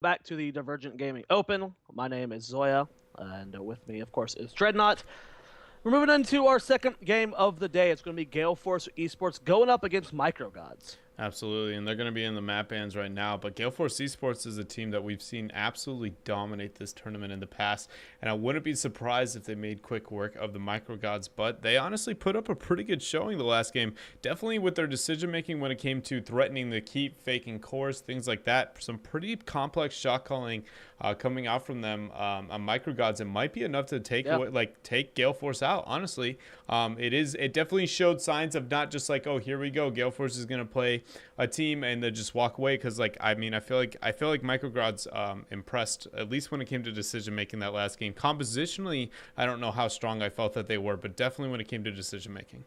back to the Divergent Gaming Open. My name is Zoya, and with me, of course, is Dreadnought. We're moving into our second game of the day. It's going to be Gale Force eSports going up against Micro Gods. Absolutely, and they're going to be in the map bans right now. But Gale Force Esports is a team that we've seen absolutely dominate this tournament in the past, and I wouldn't be surprised if they made quick work of the Micro Gods. But they honestly put up a pretty good showing the last game. Definitely with their decision making when it came to threatening the keep, faking cores, things like that. Some pretty complex shot calling coming out from them on Micro Gods. It might be enough to take Gale Force out. Honestly, it definitely showed signs of not just like, oh, here we go, Gale Force is going to play a team and then just walk away. Because I feel like Micro Gods impressed, at least when it came to decision making that last game. Compositionally, I don't know how strong I felt that they were, but definitely when it came to decision making.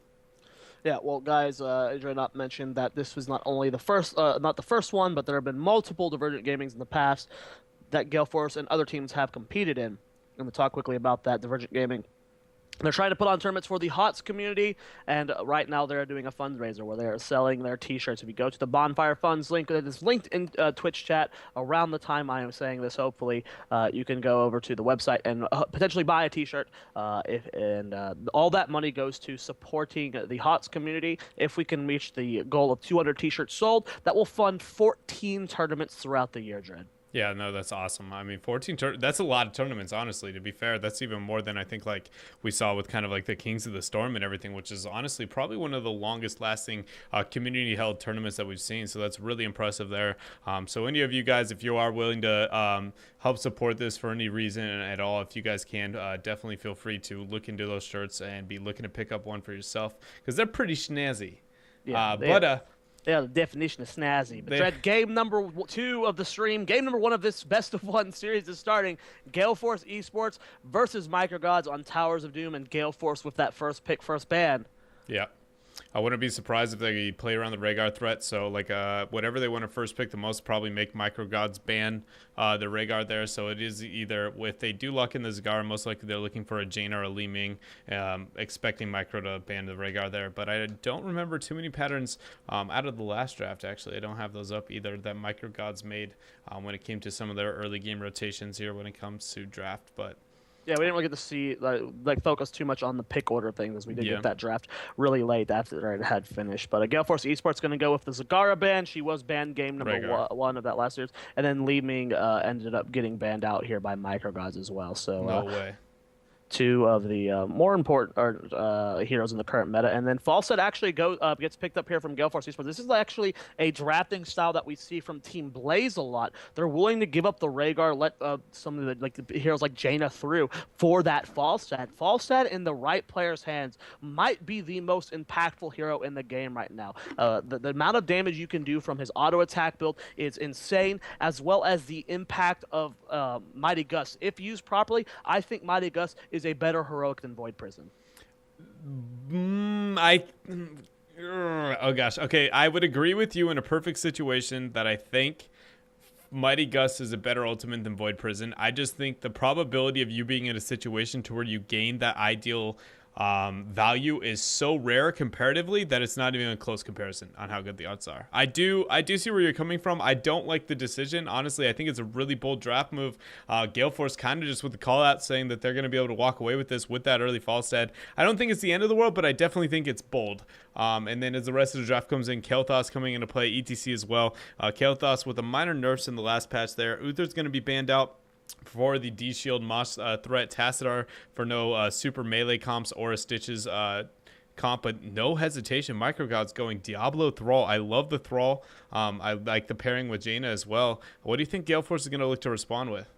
Yeah, well, guys, Dreadnought mentioned that this was not only the first, not the first one, but there have been multiple Divergent Gamings in the past that Gale Force and other teams have competed in. I'm going to talk quickly about that. Divergent Gaming, they're trying to put on tournaments for the HOTS community, and right now they're doing a fundraiser where they're selling their T-shirts. If you go to the Bonfire Funds link, it is linked in Twitch chat around the time I am saying this. Hopefully, you can go over to the website and potentially buy a T-shirt. All that money goes to supporting the HOTS community. If we can reach the goal of 200 T-shirts sold, that will fund 14 tournaments throughout the year, Dread. Yeah, no, that's awesome. I mean, that's a lot of tournaments, honestly, to be fair. That's even more than I think like we saw with kind of like the Kings of the Storm and everything, which is honestly probably one of the longest lasting community held tournaments that we've seen. So that's really impressive there. So any of you guys, if you are willing to help support this for any reason at all, if you guys can, definitely feel free to look into those shirts and be looking to pick up one for yourself because they're pretty snazzy. Yeah, yeah, the definition of snazzy. But Dread, game number 2 of the stream, game number 1 of this best of 1 series is starting. Gale Force Esports versus Micro Gods on Towers of Doom, and Gale Force with that first pick, first ban. Yeah. I wouldn't be surprised if they play around the Rhaegar threat. So, like, whatever they want to first pick the most, probably make Micro Gods ban the Rhaegar there. So it is either, if they do luck in the Zagara, most likely they're looking for a Jaina or a Li Ming, expecting Micro to ban the Rhaegar there. But I don't remember too many patterns out of the last draft, actually. I don't have those up either that Micro Gods made when it came to some of their early game rotations here when it comes to draft. But yeah, we didn't really get to see focus too much on the pick order things as we did get that draft really late after it had finished. But Gale Force Esports going to go with the Zagara ban. She was banned game number 1 of that last series, and then Li Ming ended up getting banned out here by Micro Gods as well. So no way. 2 of the more important heroes in the current meta. And then Falset actually gets picked up here from Gale Force Esports. This is actually a drafting style that we see from Team Blaze a lot. They're willing to give up the Rhaegar, let some of the heroes like Jaina through for that Falset. Falset in the right player's hands might be the most impactful hero in the game right now. The amount of damage you can do from his auto attack build is insane, as well as the impact of Mighty Gus. If used properly, I think Mighty Gus is a better heroic than Void Prison. Oh gosh. Okay, I would agree with you in a perfect situation that I think Mighty Gus is a better ultimate than Void Prison. I just think the probability of you being in a situation to where you gain that ideal value is so rare comparatively that it's not even a close comparison on how good the odds are. I do see where you're coming from. I don't like the decision. Honestly, I think it's a really bold draft move. Gale Force kind of just with the call out saying that they're going to be able to walk away with this with that early Falstad. I don't think it's the end of the world, but I definitely think it's bold. And then as the rest of the draft comes in, Kael'thas coming into play, ETC as well. Kael'thas with the minor nerfs in the last patch there. Uther's going to be banned out for the D-Shield Moss threat, Tassadar for no super melee comps or a Stitches comp, but no hesitation. Micro Gods going Diablo Thrall. I love the Thrall. I like the pairing with Jaina as well. What do you think Gale Force is going to look to respond with?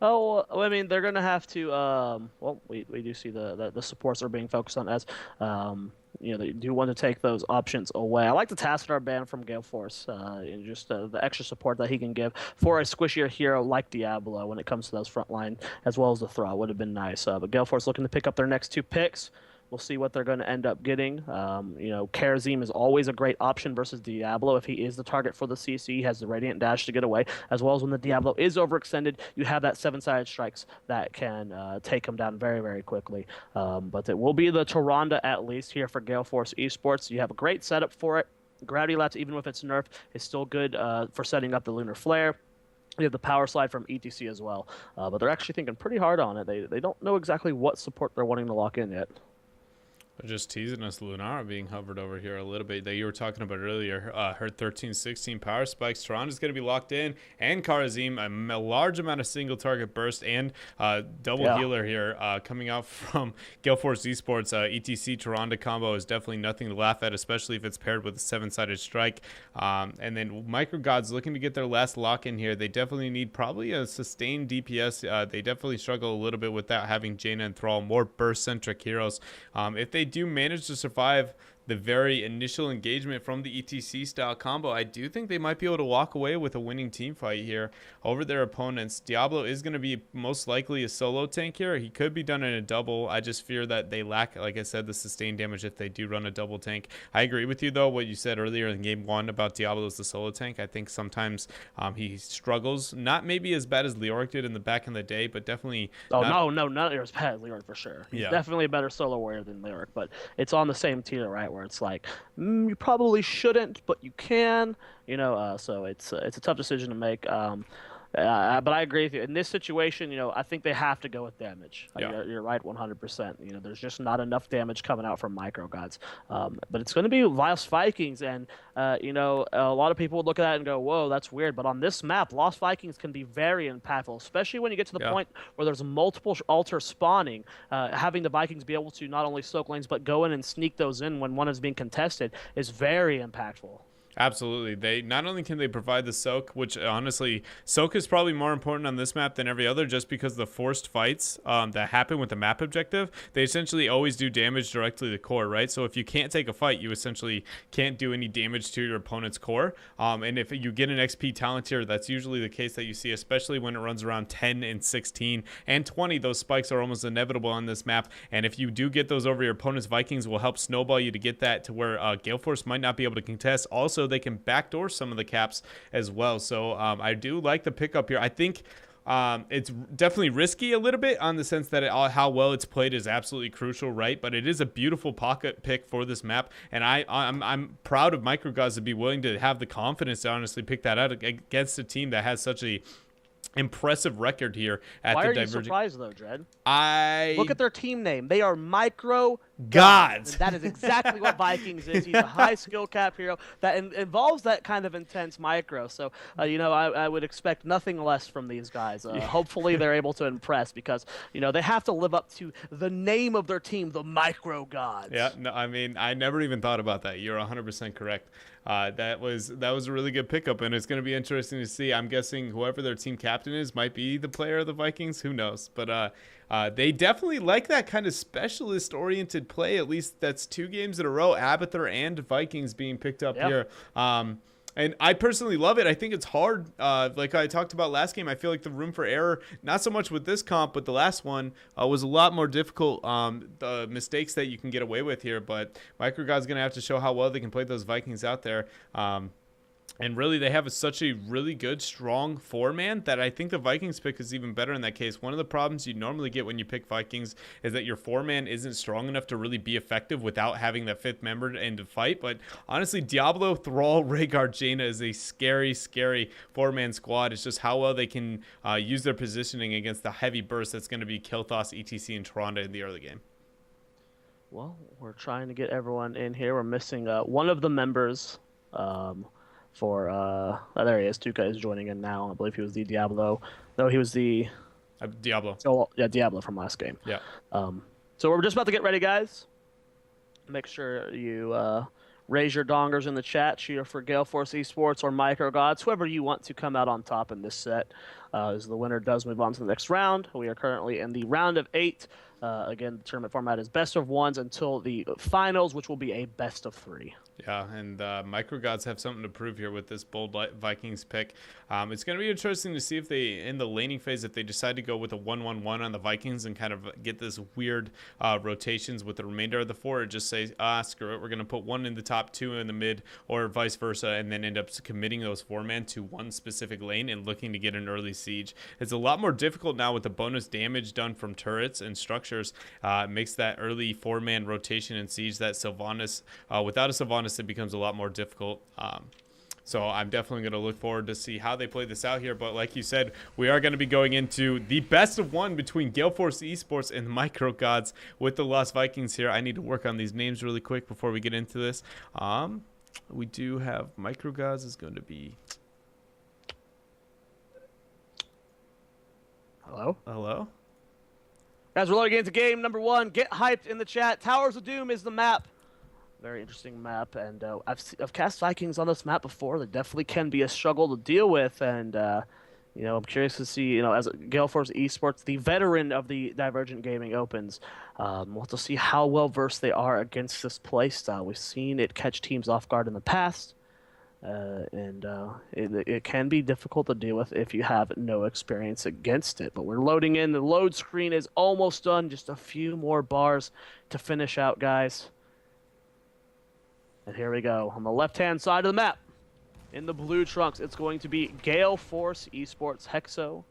Oh, I mean, they're going to have to. Well, we do see the supports are being focused on as. They do want to take those options away. I like the Tassadar ban from Gale Force, and just the extra support that he can give for a squishier hero like Diablo when it comes to those front line, as well as the Thrall would have been nice. But Gale Force looking to pick up their next 2 picks. We'll see what they're going to end up getting. Karazim is always a great option versus Diablo. If he is the target for the CC, he has the Radiant Dash to get away, as well as when the Diablo is overextended, you have that 7-sided strikes that can take him down very, very quickly. But it will be the Tyrande at least here for Gale Force Esports. You have a great setup for it. Gravity Lapse, even with its nerf, is still good for setting up the Lunar Flare. You have the power slide from ETC as well, but they're actually thinking pretty hard on it. They don't know exactly what support they're wanting to lock in yet. They're just teasing us. Lunara being hovered over here a little bit that you were talking about earlier. Her 13-16 power spikes. Toronto's going to be locked in. And Karazim, a large amount of single target burst and double healer here coming out from Gale Force eSports. ETC Toronto combo is definitely nothing to laugh at, especially if it's paired with a 7-sided strike. And then Microgods looking to get their last lock in here. They definitely need probably a sustained DPS. They definitely struggle a little bit without having Jaina and Thrall, more burst-centric heroes. If they do manage to survive the very initial engagement from the ETC style combo, I do think they might be able to walk away with a winning team fight here over their opponents. Diablo is going to be most likely a solo tank here. He could be done in a double. I just fear that they lack, like I said, the sustained damage if they do run a double tank. I agree with you, though, what you said earlier in game 1 about Diablo as the solo tank. I think sometimes he struggles. Not maybe as bad as Leoric did in the back in the day, but definitely... Oh, no, not as bad as Leoric for sure. He's definitely a better solo warrior than Leoric, but it's on the same tier, right, where it's like, you probably shouldn't, but you can, so it's a tough decision to make. But I agree with you. In this situation, I think they have to go with damage. You're right 100%. There's just not enough damage coming out from Micro Gods. But it's going to be Lost Vikings, and, a lot of people would look at that and go, whoa, that's weird. But on this map, Lost Vikings can be very impactful, especially when you get to the point where there's multiple altars spawning. Having the Vikings be able to not only soak lanes, but go in and sneak those in when one is being contested is very impactful. Absolutely. They not only can they provide the soak, which honestly, soak is probably more important on this map than every other, just because the forced fights that happen with the map objective, they essentially always do damage directly to the core, right? So if you can't take a fight, you essentially can't do any damage to your opponent's core. And if you get an XP talent tier, that's usually the case that you see, especially when it runs around 10 and 16 and 20. Those spikes are almost inevitable on this map. And if you do get those over your opponent's, Vikings will help snowball you to get that to where Gale Force might not be able to contest. Also, they can backdoor some of the caps as well. So I do like the pickup here. I think it's definitely risky a little bit on the sense that how well it's played is absolutely crucial, right? But it is a beautiful pocket pick for this map, and I'm proud of Microgods to be willing to have the confidence to honestly pick that out against a team that has such a impressive record here at Why the are you Divergent. surprised though, Dred? I Look at their team name. They are Micro Gods. And that is exactly what Vikings is. He's a high skill cap hero that involves that kind of intense micro. So, I would expect nothing less from these guys. Hopefully they're able to impress because, they have to live up to the name of their team, the Micro Gods. Yeah, no, I mean, I never even thought about that. You're 100% correct. That was a really good pickup, and it's going to be interesting to see. I'm guessing whoever their team captain is might be the player of the Vikings. Who knows? But they definitely like that kind of specialist-oriented play. At least that's 2 games in a row, Abathur and Vikings being picked up here. And I personally love it. I think it's hard. Like I talked about last game, I feel like the room for error, not so much with this comp, but the last one was a lot more difficult. The mistakes that you can get away with here. But Microgod's going to have to show how well they can play those Vikings out there. And really, they have such a really good, strong 4-man that I think the Vikings pick is even better in that case. One of the problems you normally get when you pick Vikings is that your 4-man isn't strong enough to really be effective without having that 5th member in to fight. But honestly, Diablo, Thrall, Rhaegar, Jaina is a scary, scary 4-man squad. It's just how well they can use their positioning against the heavy burst that's going to be Kilthos, ETC, and Toronto in the early game. Well, we're trying to get everyone in here. We're missing one of the members. There he is. 2K is joining in now. I believe he was the Diablo. No, he was the Diablo. Oh, yeah, Diablo from last game. Yeah. So we're just about to get ready, guys. Make sure you raise your dongers in the chat. Cheer for Gale Force eSports or Micro Gods, whoever you want to come out on top in this set. As the winner does move on to the next round. We are currently in the round of 8. Again, the tournament format is best of 1s until the finals, which will be a best of 3. Yeah, and Micro Gods have something to prove here with this bold Vikings pick. It's going to be interesting to see if they, in the laning phase, if they decide to go with a 1-1-1 on the Vikings and kind of get this weird rotations with the remainder of the 4, or just say, screw it, we're going to put 1 in the top, 2 in the mid, or vice versa, and then end up committing those 4-man to one specific lane and looking to get an early siege. It's a lot more difficult now with the bonus damage done from turrets and structures. It makes that early 4-man rotation and siege that Sylvanas, without a Sylvanas, it becomes a lot more difficult. So I'm definitely going to look forward to see how they play this out here. But like you said, we are going to be going into the best of one between Gale Force eSports and Micro Gods with the Lost Vikings here. I need to work on these names really quick before we get into this. We do have Micro Gods is going to be... Hello? Hello? Guys, we're loading into game number 1. Get hyped in the chat. Towers of Doom is the map. Very interesting map, and I've cast Vikings on this map before. They definitely can be a struggle to deal with, and you know, I'm curious to see, you know, as Gale Force eSports, the veteran of the Divergent Gaming Opens, we'll have to see how well versed they are against this playstyle. We've seen it catch teams off guard in the past, and it can be difficult to deal with if you have no experience against it. But we're loading in. The load screen is almost done. Just a few more bars to finish out, guys. And here we go. On the left-hand side of the map, in the blue trunks, it's going to be Gale Force eSports Hexo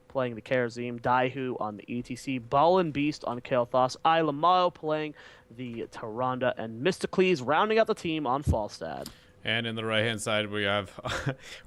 playing the Karazim, Daihu on the ETC, Ball and Beast on Kael'thas, Ilamao playing the Tyrande, and Mysticles rounding out the team on Falstad. And in the right-hand side, we have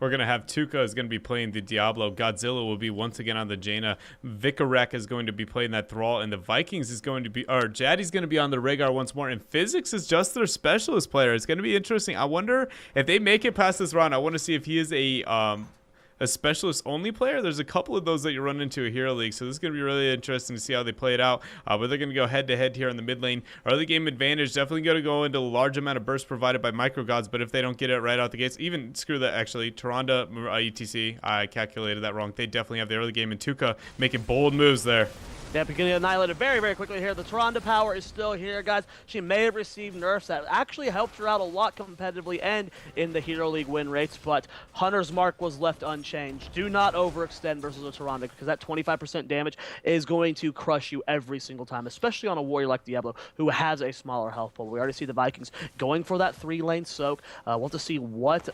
we're gonna have Tuca is gonna be playing the Diablo. Godzilla will be once again on the Jaina. Vikarek is going to be playing that Thrall, and the Vikings is going to be, or Jaddy's gonna be on the Rhaegar once more. And Physics is just their specialist player. It's gonna be interesting. I wonder if they make it past this round. I want to see if he is a specialist only player. There's a couple of those that you run into a Hero League, so this is going to be really interesting to see how they play it out. But they're going to go head to head here in the mid lane. Early game advantage, definitely going to go into a large amount of burst provided by Micro Gods, but if they don't get it right out the gates, even screw that actually, Tyrande, ETC, I calculated that wrong. They definitely have the early game, and Tuca making bold moves there. Yeah, beginning to annihilate it very, very quickly here. The Tyrande power is still here, guys. She may have received nerfs that actually helped her out a lot competitively and in the Hero League win rates, but Hunter's Mark was left unchanged. Do not overextend versus a Tyrande, because that 25% damage is going to crush you every single time, especially on a warrior like Diablo, who has a smaller health pool. We already see the Vikings going for that 3-lane soak. We'll have to see what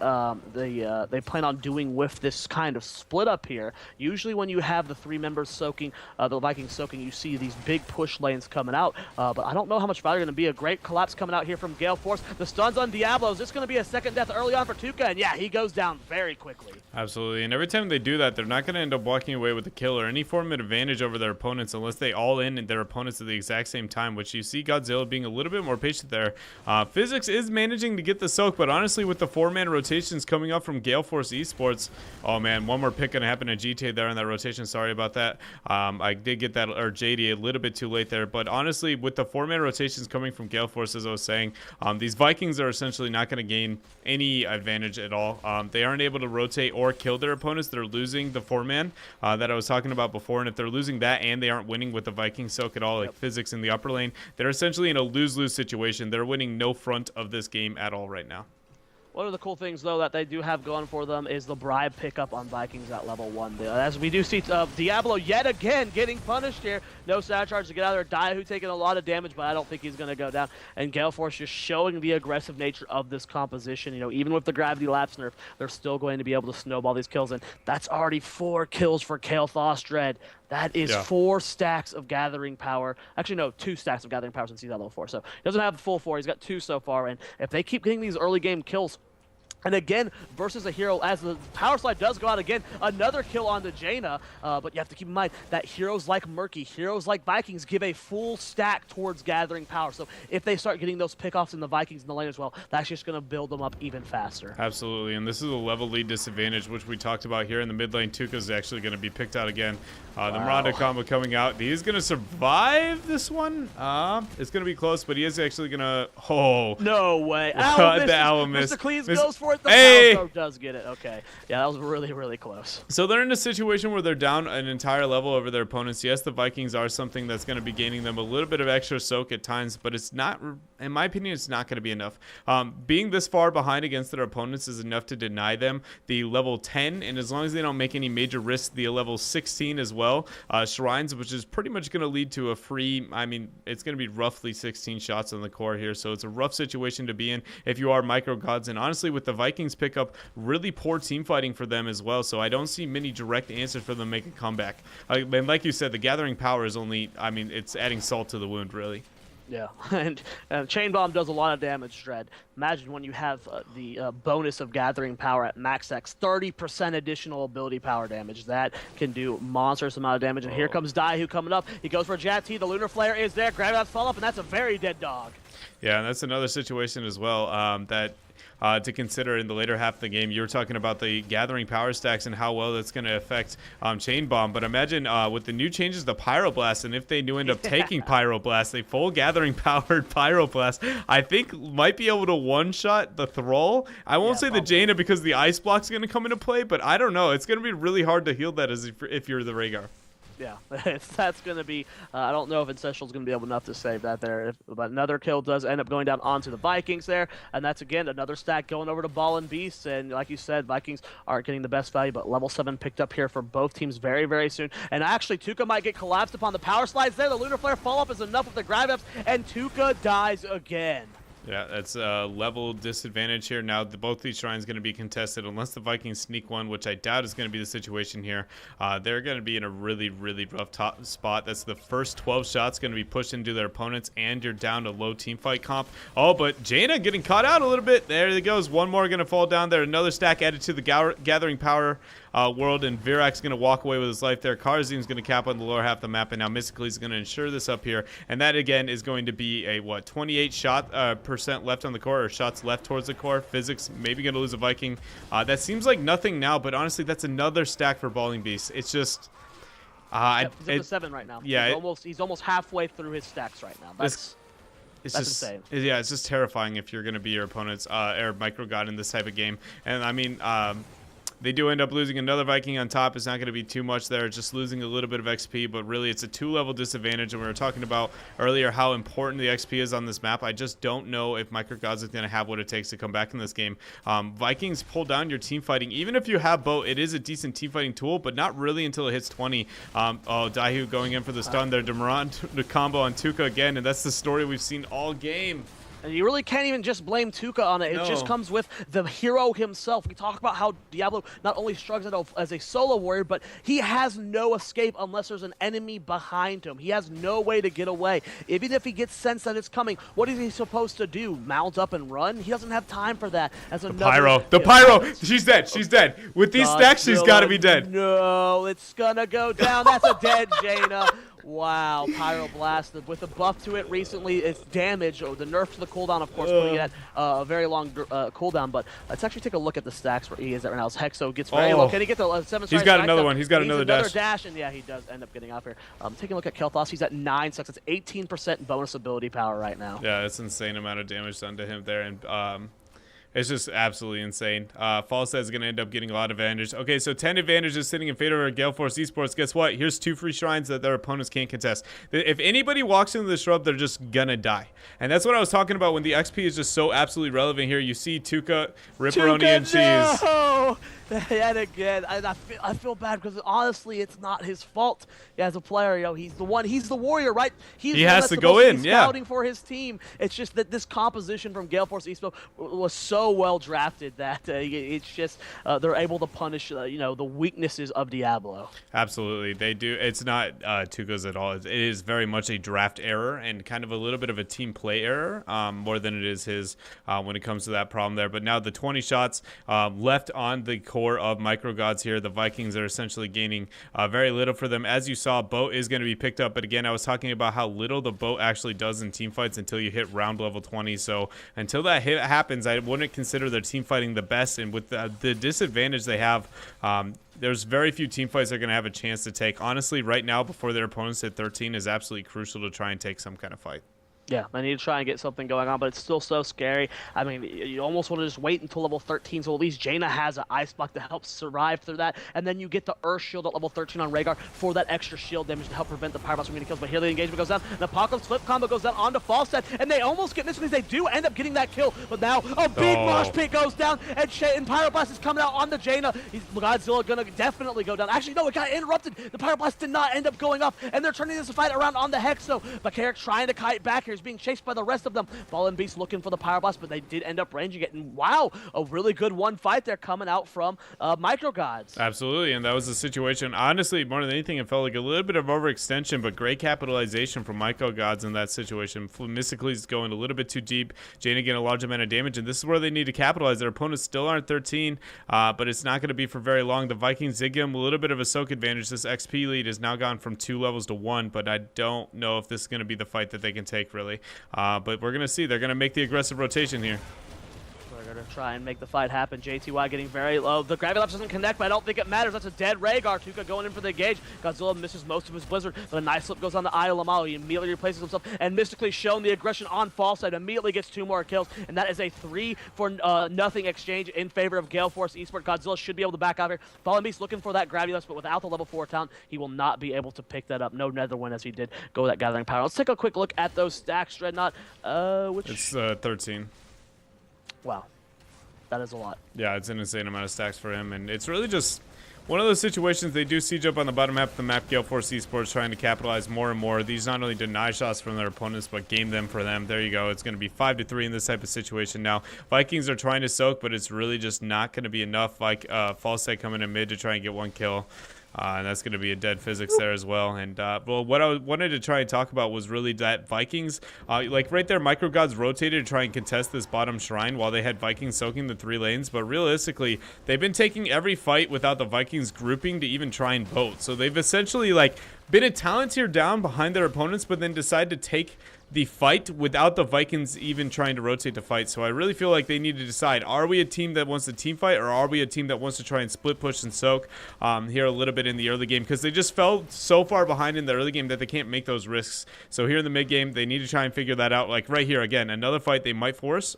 they plan on doing with this kind of split up here. Usually when you have the 3 members soaking, the Vikings soaking, you see these big push lanes coming out, but I don't know how much value going to be. A great collapse coming out here from Gale Force. The stuns on Diablo. Is this going to be a second death early on for Tuca? And yeah, he goes down very quickly. Absolutely, and every time they do that, they're not going to end up walking away with a kill or any form of advantage over their opponents unless they all in their opponents at the exact same time, which you see Godzilla being a little bit more patient there. Physics is managing to get the soak, but honestly, with the 4-man rotations coming up from Gale Force eSports, oh man, one more pick going to happen to GTA there in that rotation. Sorry about that. I did get that, or JD, a little bit too late there, but honestly, with the 4-man rotations coming from Gale Force, as I was saying, these Vikings are essentially not going to gain any advantage at all. They aren't able to rotate or kill their opponents. They're losing the 4-man that I was talking about before, and if they're losing that and they aren't winning with the Viking soak at all, like Physics in the upper lane, they're essentially in a lose-lose situation. They're winning no front of this game at all right now. One of the cool things, though, that they do have going for them is the bribe pickup on Vikings at level 1. As we do see Diablo yet again getting punished here. No stat charge to get out of there. Daihu taking a lot of damage, but I don't think he's going to go down. And Gale Force just showing the aggressive nature of this composition. You know, even with the gravity lapse nerf, they're still going to be able to snowball these kills. And that's already 4 kills for Kael'thas Dread. That is 4 stacks of gathering power. Actually, no, 2 stacks of gathering power since he's at level 4. So he doesn't have the full 4. He's got 2 so far. And if they keep getting these early game kills, and again, versus a hero, as the power slide does go out again, another kill on the Jaina, but you have to keep in mind that heroes like Murky, heroes like Vikings give a full stack towards gathering power. So if they start getting those pickoffs in the Vikings in the lane as well, that's just going to build them up even faster. Absolutely, and this is a level lead disadvantage, which we talked about here in the mid lane. Tuca is actually going to be picked out again. The Miranda combo coming out. He's going to survive this one. It's going to be close, but he is actually going to... Oh. No way. The owl miss. Mr. Cleese goes for it. The power does get it. Okay. Yeah, that was really, really close. So they're in a situation where they're down an entire level over their opponents. Yes, the Vikings are something that's going to be gaining them a little bit of extra soak at times, but it's not, in my opinion, it's not going to be enough. Being this far behind against their opponents is enough to deny them the level 10, and as long as they don't make any major risks, the level 16 as well. Shrines, which is pretty much going to lead to a free, I mean, it's going to be roughly 16 shots on the core here, so it's a rough situation to be in if you are Micro Gods. And honestly, with the Vikings pickup, really poor team fighting for them as well, so I don't see many direct answers for them to make a comeback. And like you said, the gathering power is only, I mean, it's adding salt to the wound, really. Yeah, and Chain Bomb does a lot of damage, Dread. Imagine when you have the bonus of Gathering Power at max X, 30% additional ability power damage. That can do monstrous amount of damage. And here comes Daihu coming up. He goes for Jat T. The Lunar Flare is there. Grab that follow up, and that's a very dead dog. Yeah, and that's another situation as well that to consider in the later half of the game. You were talking about the gathering power stacks and how well that's going to affect Chain Bomb, but imagine with the new changes to Pyroblast, and if they do end up taking Pyroblast, a full gathering powered Pyroblast, I think might be able to one-shot the Thrall. I won't say the Jaina because the Ice Block's going to come into play, but I don't know. It's going to be really hard to heal that if you're the Rhaegar. Yeah, that's going to be, I don't know if Ancestral's going to be able enough to save that there, but another kill does end up going down onto the Vikings there, and that's, again, another stack going over to Ball and Beast, and like you said, Vikings aren't getting the best value, but level 7 picked up here for both teams very, very soon, and actually, Tuka might get collapsed upon the power slides there. The Lunar Flare follow-up is enough with the grab-ups, and Tuka dies again. Yeah, that's a level disadvantage here. Now, both these shrines going to be contested unless the Vikings sneak one, which I doubt is going to be the situation here. They're going to be in a really, really rough spot. That's the first 12 shots going to be pushed into their opponents, and you're down to low team fight comp. Oh, but Jaina getting caught out a little bit. There he goes. One more going to fall down there. Another stack added to the gathering power world, and Virak's going to walk away with his life there. Karzim's going to cap on the lower half of the map, and now Mystically's going to ensure this up here. And that, again, is going to be a, 28 shot percent left on the core, or shots left towards the core. Physics maybe going to lose a Viking. That seems like nothing now, but honestly, that's another stack for Balling Beast. It's just... he's up to 7 right now. Yeah, he's almost halfway through his stacks right now. That's insane. Yeah, it's just terrifying if you're going to be your opponent's or Micro God in this type of game. And I mean, they do end up losing another Viking on top. It's not going to be too much there, just losing a little bit of XP, but really it's a 2-level disadvantage. And we were talking about earlier how important the XP is on this map. I just don't know if Micro Gods is going to have what it takes to come back in this game. Vikings pull down your team fighting. Even if you have bow, it is a decent team fighting tool, but not really until it hits 20. Daihu going in for the stun there. Demurrant the combo on Tuka again, and that's the story we've seen all game. And you really can't even just blame Tuka on it. It just comes with the hero himself. We talk about how Diablo not only struggles as a solo warrior, but he has no escape unless there's an enemy behind him. He has no way to get away. Even if he gets sense that it's coming, what is he supposed to do? Mount up and run? He doesn't have time for that. The Pyro! She's dead. She's dead. With these stacks, she's got to be dead. No, it's gonna go down. That's a dead Jaina. Wow, Pyroblast with a buff to it recently. It's damage. The nerf to the cooldown, of course, putting it at a very long cooldown. But let's actually take a look at the stacks where he is at right now. As Hexo gets very low. Can he get the 7 He's got another one. He's got another dash. And yeah, he does end up getting off here. Taking a look at Kel'Thas, he's at 9 stacks. That's 18% bonus ability power right now. Yeah, it's an insane amount of damage done to him there. And it's just absolutely insane. Falstad is going to end up getting a lot of advantage. Okay, so 10 advantages sitting in favor of Gale Force eSports. Guess what? Here's 2 free shrines that their opponents can't contest. If anybody walks into the shrub, they're just going to die. And that's what I was talking about when the XP is just so absolutely relevant here. You see Tuka, Ripperoni, and Cheese. No! And again, I feel bad because honestly, it's not his fault as a player. You know, he's the warrior, right? He has to go in, scouting for his team. It's just that this composition from Gale Force Esports was so well drafted that it's just they're able to punish the weaknesses of Diablo. Absolutely, they do. It's not Tuka's at all. It is very much a draft error and kind of a little bit of a team play error, more than it is his when it comes to that problem there. But now the 20 shots left on the core of Micro Gods here. The Vikings are essentially gaining very little for them. As you saw, boat is going to be picked up, but again, I was talking about how little the boat actually does in team fights until you hit round level 20. So until that happens, I wouldn't consider their team fighting the best. And with the disadvantage they have, there's very few team fights they're going to have a chance to take. Honestly, right now, before their opponents hit 13 is absolutely crucial to try and take some kind of fight. Yeah, I need to try and get something going on, but it's still so scary. I mean, you almost want to just wait until level 13, so at least Jaina has an Ice Block to help survive through that, and then you get the Earth Shield at level 13 on Rhaegar for that extra shield damage to help prevent the Pyroblast from getting kills. But here the engagement goes down, the Apocalypse Flip combo goes down onto Falstad, and they almost get missed because they do end up getting that kill. But now a big mosh pit goes down, and Pyroblast is coming out on the Jaina. Godzilla gonna definitely go down. Actually, no, it got interrupted. The Pyroblast did not end up going off, and they're turning this fight around on the Hexo. But Carrick trying to kite back here. He's being chased by the rest of them. Ball and Beast looking for the Pyro Blast, but they did end up ranging it. And wow, a really good one fight there coming out from Micro Gods. Absolutely, and that was the situation. Honestly, more than anything, it felt like a little bit of overextension, but great capitalization from Micro Gods in that situation. Mystically's going a little bit too deep. Jaina getting a large amount of damage, and this is where they need to capitalize. Their opponents still aren't 13, but it's not going to be for very long. The Vikings did give them a little bit of a soak advantage. This XP lead has now gone from 2 levels to 1, but I don't know if this is going to be the fight that they can take, really. But we're going to see. They're going to make the aggressive rotation here. They're going to try and make the fight happen. JTY getting very low. The Gravity Lapse doesn't connect, but I don't think it matters. That's a dead Rhaegar. Tuka going in for the engage. Godzilla misses most of his Blizzard, but a nice slip goes on the Eye of Lamau. He immediately replaces himself and mystically shown the aggression on Fall Side. Immediately gets 2 more kills, and that is a 3-for-nothing exchange in favor of Gale Force Esports. Godzilla should be able to back out here. Fallen Beast looking for that Gravity Lapse, but without the level 4 talent, he will not be able to pick that up. No Nether win as he did go with that Gathering Power. Let's take a quick look at those stacks, Dreadnought. It's 13. Wow. That is a lot. Yeah, it's an insane amount of stacks for him, and it's really just one of those situations. They do siege up on the bottom half of the map. Gale Force Esports trying to capitalize more and more. These not only deny shots from their opponents, but game them for them. There you go. It's going to be 5-3 in this type of situation now. Vikings are trying to soak, but it's really just not going to be enough. Like False coming in mid to try and get 1 kill. And that's going to be a dead physics there as well. And, well, what I wanted to try and talk about was really that Vikings, like right there, Micro Gods rotated to try and contest this bottom shrine while they had Vikings soaking the 3 lanes. But realistically, they've been taking every fight without the Vikings grouping to even try and vote. So they've essentially, like, been a talent tier down behind their opponents, but then decide to take the fight without the Vikings even trying to rotate the fight. So I really feel like they need to decide, are we a team that wants to team fight, or are we a team that wants to try and split push and soak here a little bit in the early game, because they just fell so far behind in the early game that they can't make those risks. So here in the mid game, they need to try and figure that out. Like right here, again, another fight they might force.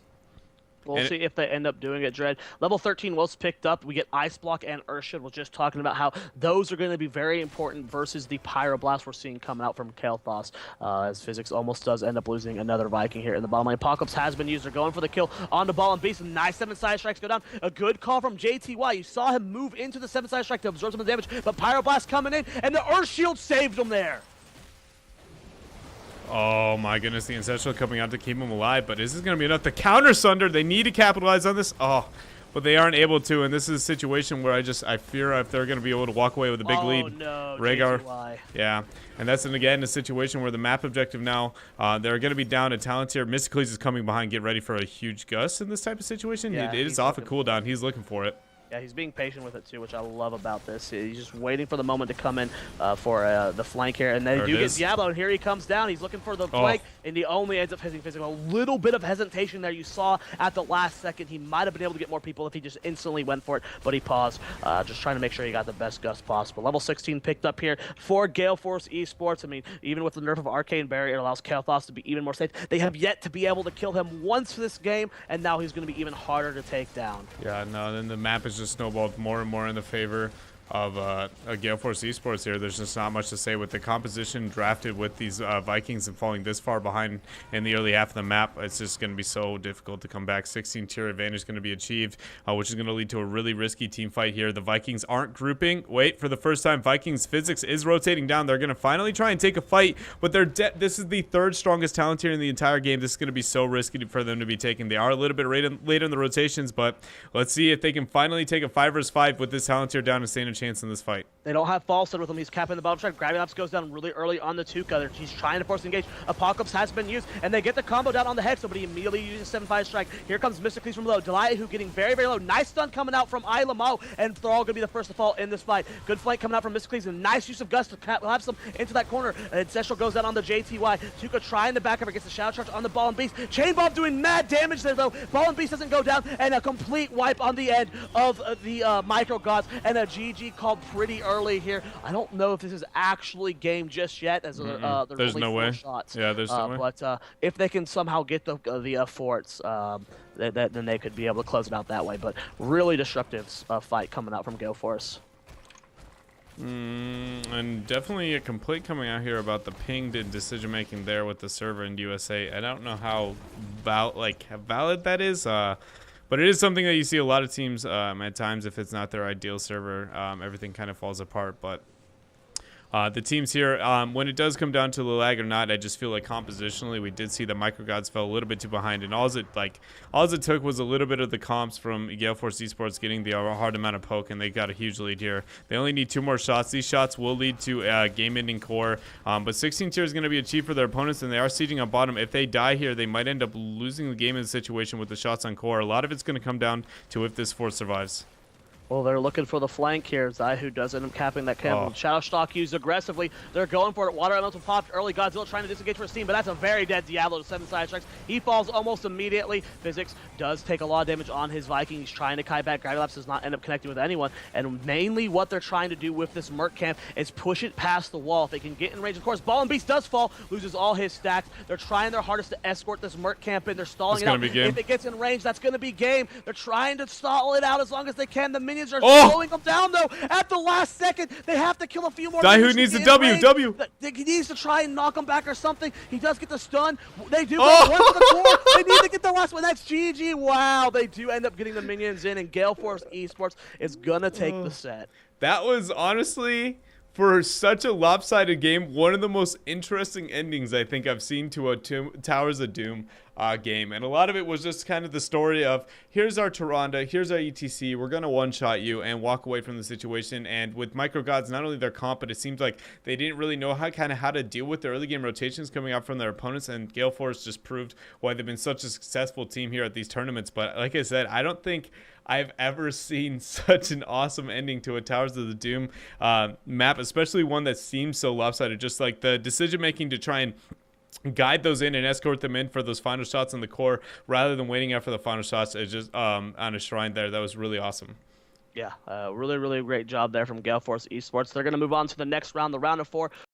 We'll see if they end up doing it, Dread. Level 13 was picked up. We get Ice Block and Urshield. We're just talking about how those are going to be very important versus the Pyroblast we're seeing coming out from Kael'thas, as Physics almost does end up losing another Viking here in the bottom lane. Apocalypse has been used. They're going for the kill on the Ball and Beast. Nice 7-side strikes go down. A good call from JTY. You saw him move into the 7-side strike to absorb some of the damage, but Pyroblast coming in, and the Urshield saved him there. Oh my goodness, the Ancestral coming out to keep him alive, but is this going to be enough to counter Sunder? They need to capitalize on this. Oh, but they aren't able to, and this is a situation where I fear if they're going to be able to walk away with a big lead. Oh no, Rhaegar. JTY. Yeah, and that's, again, a situation where the map objective now, they're going to be down a talent tier. Mysticles is coming behind. Get ready for a huge gust in this type of situation. Yeah, it is off a cooldown. He's looking for it. Yeah, he's being patient with it too, which I love about this. He's just waiting for the moment to come in for the flank here, and they do get Diablo, and here he comes down. He's looking for the flank, and he only ends up hitting Physical. A little bit of hesitation there you saw at the last second. He might have been able to get more people if he just instantly went for it, but he paused, just trying to make sure he got the best gust possible. Level 16 picked up here for Gale Force Esports. I mean, even with the nerf of Arcane Barrier, it allows Kael'thas to be even more safe. They have yet to be able to kill him once this game, and now he's going to be even harder to take down. Yeah, no, then the map is just snowballed more and more in the favor of Gale Force Esports here. There's just not much to say with the composition drafted with these Vikings and falling this far behind in the early half of the map. It's just going to be so difficult to come back. 16 tier advantage is going to be achieved, which is going to lead to a really risky team fight here. The Vikings aren't grouping. Wait, for the first time, Vikings Physics is rotating down. They're going to finally try and take a fight, but this is the 3rd strongest talent tier in the entire game. This is going to be so risky for them to be taken. They are a little bit later in the rotations, but let's see if they can finally take a 5 vs 5 with this talent tier down and stand a chance in this fight. They don't have Falsehood with him. He's capping the bottom strike. Gravity Lapse goes down really early on the Tuka. He's trying to force engage. Apocalypse has been used, and they get the combo down on the Hex, but he immediately uses 7-5 strike. Here comes Mysticles from low. Deliahu getting very, very low. Nice stun coming out from Ilamau, and they're all going to be the first to fall in this fight. Good flank coming out from Mysticles, and nice use of Gust to collapse them into that corner. Ancestral goes down on the JTY. Tuka trying to back cover, gets the Shadow Charge on the Ball and Beast. Chain Bomb doing mad damage there, though. Ball and Beast doesn't go down, and a complete wipe on the end of the Micro Gods, and a GG called pretty early here. I don't know if this is actually game just yet, as there's only no 4 way. shots. Yeah, there's no way. But if they can somehow get the forts, then they could be able to close it out that way. But really destructive fight coming out from Gale Force. And definitely a complaint coming out here about the pinged decision making there with the server in USA. I don't know how valid that is. But it is something that you see a lot of teams at times. If it's not their ideal server, everything kind of falls apart. But The teams here, when it does come down to the lag or not, I just feel like compositionally we did see the Microgods fell a little bit too behind, and all it took was a little bit of the comps from Gale Force eSports getting the hard amount of poke, and they got a huge lead here. They only need 2 more shots. These shots will lead to game-ending core, but 16 tier is going to be achieved for their opponents, and they are sieging on bottom. If they die here, they might end up losing the game in the situation with the shots on core. A lot of it's going to come down to if this force survives. Well, they're looking for the flank here. Who does end up capping that camp. Shadow Stalk used aggressively. They're going for it. Water Elemental popped early. Godzilla trying to disengage for his team, but that's a very dead Diablo to 7 side strikes. He falls almost immediately. Physics does take a lot of damage on his Viking. He's trying to kite back. Gravity Lapse does not end up connecting with anyone. And mainly what they're trying to do with this Merc camp is push it past the wall. If they can get in range, of course, Ball and Beast does fall, loses all his stacks. They're trying their hardest to escort this Merc camp in. They're stalling it out. If it gets in range, that's going to be game. They're trying to stall it out as long as they can. The minions are slowing them down, though. At the last second, they have to kill a few more. Who needs a W. He needs to try and knock him back or something. He does get the stun. They do get one for the core. They need to get the last one. That's GG. Wow, they do end up getting the minions in, and Gale Force eSports is going to take the set. That was honestly, for such a lopsided game, one of the most interesting endings I think I've seen to a Towers of Doom game. And a lot of it was just kind of the story of, here's our Tyrande, here's our ETC, we're going to one-shot you and walk away from the situation. And with Microgods, not only their comp, but it seems like they didn't really know how to deal with the early game rotations coming out from their opponents. And Gale Force just proved why they've been such a successful team here at these tournaments. But like I said, I don't think I've ever seen such an awesome ending to a Towers of the Doom map, especially one that seems so lopsided. Just like the decision making to try and guide those in and escort them in for those final shots in the core rather than waiting out for the final shots is just on a shrine there. That was really awesome. Yeah, really, really great job there from Gale Force eSports. They're going to move on to the next round, the round of 4.